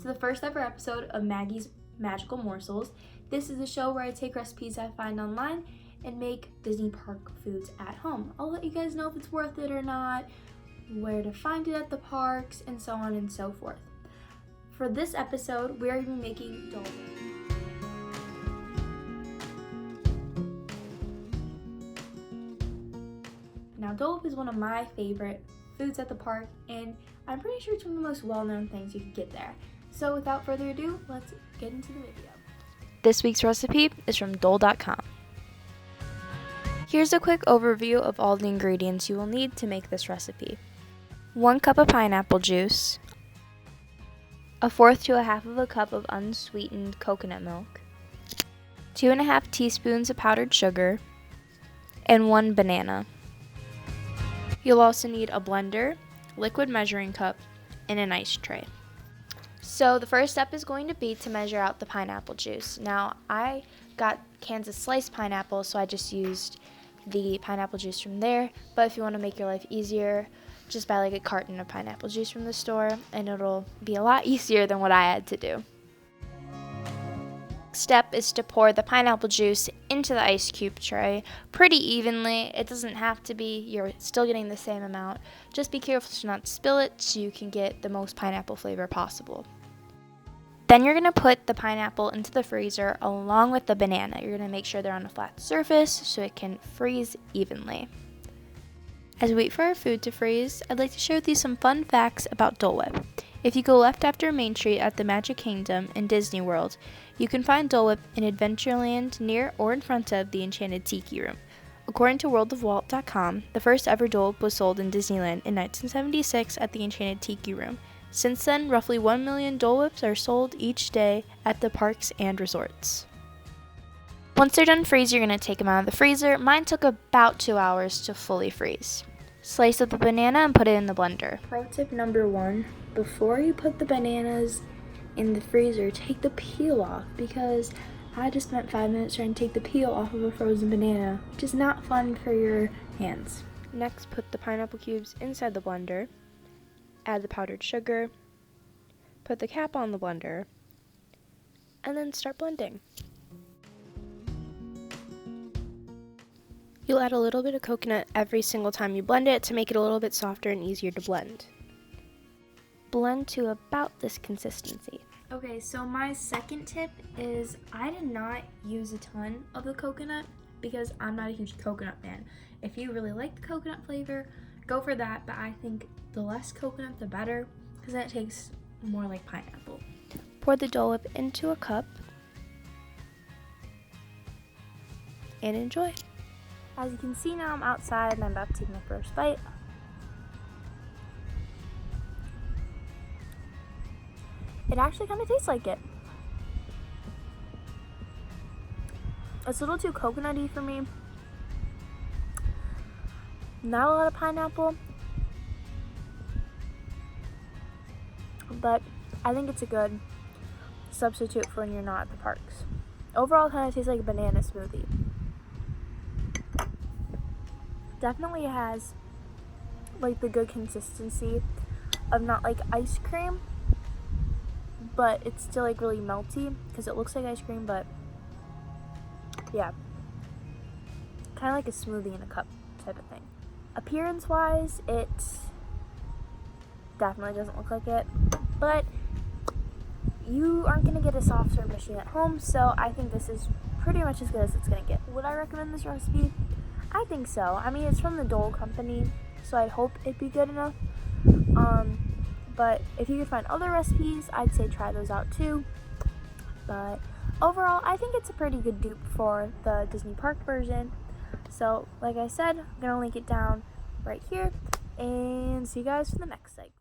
to the first ever episode of Maggie's Magical Morsels. This is a show where I take recipes I find online and make Disney park foods at home. I'll let you guys know if it's worth it or not, where to find it at the parks, and so on and so forth. For this episode, we are going to be making Dole Whip. Now, Dole Whip is one of my favorite foods at the park, and I'm pretty sure it's one of the most well-known things you can get there. So without further ado, let's get into the video. This week's recipe is from Dole.com. Here's a quick overview of all the ingredients you will need to make this recipe. 1 cup of pineapple juice, 1/4 to 1/2 of a cup of unsweetened coconut milk, 2.5 teaspoons of powdered sugar, and 1 banana. You'll also need a blender, liquid measuring cup, and an ice tray. So the first step is going to be to measure out the pineapple juice. Now, I got cans of sliced pineapple, so I just used the pineapple juice from there. But if you want to make your life easier, just buy like a carton of pineapple juice from the store, and it'll be a lot easier than what I had to do. Step is to pour the pineapple juice into the ice cube tray pretty evenly. It doesn't have to be, you're still getting the same amount. Just be careful to not spill it so you can get the most pineapple flavor possible. Then you're going to put the pineapple into the freezer along with the banana. You're going to make sure they're on a flat surface so it can freeze evenly. As we wait for our food to freeze, I'd like to share with you some fun facts about Dole Whip. If you go left after Main Street at the Magic Kingdom in Disney World, you can find Dole Whip in Adventureland near or in front of the Enchanted Tiki Room. According to worldofwalt.com, the first ever Dole Whip was sold in Disneyland in 1976 at the Enchanted Tiki Room. Since then, roughly 1 million Dole Whips are sold each day at the parks and resorts. Once they're done freezing, you're going to take them out of the freezer. Mine took about 2 hours to fully freeze. Slice up the banana and put it in the blender. Pro tip number 1, before you put the bananas in the freezer, take the peel off, because I just spent 5 minutes trying to take the peel off of a frozen banana, which is not fun for your hands. Next, put the pineapple cubes inside the blender, add the powdered sugar, put the cap on the blender, and then start blending. You'll add a little bit of coconut every single time you blend it to make it a little bit softer and easier to blend. Blend to about this consistency. Okay, so my second tip is I did not use a ton of the coconut because I'm not a huge coconut fan. If you really like the coconut flavor, go for that, but I think the less coconut the better, because then it tastes more like pineapple. Pour the Dole Whip into a cup and enjoy. As you can see now, I'm outside and I'm about to take my first bite. It actually kind of tastes like it. It's a little too coconutty for me. Not a lot of pineapple, but I think it's a good substitute for when you're not at the parks. Overall, it kind of tastes like a banana smoothie. Definitely has like the good consistency of not like ice cream, but it's still like really melty because it looks like ice cream, but yeah, kind of like a smoothie in a cup type of thing. Appearance wise, it definitely doesn't look like it, but you aren't going to get a soft serve machine at home, so I think this is pretty much as good as it's going to get. Would I recommend this recipe? I think so. I mean, it's from the Dole Company, so I'd hope it'd be good enough. But if you could find other recipes, I'd say try those out too. But overall, I think it's a pretty good dupe for the Disney Park version. So, like I said, I'm going to link it down right here. And see you guys for the next segment.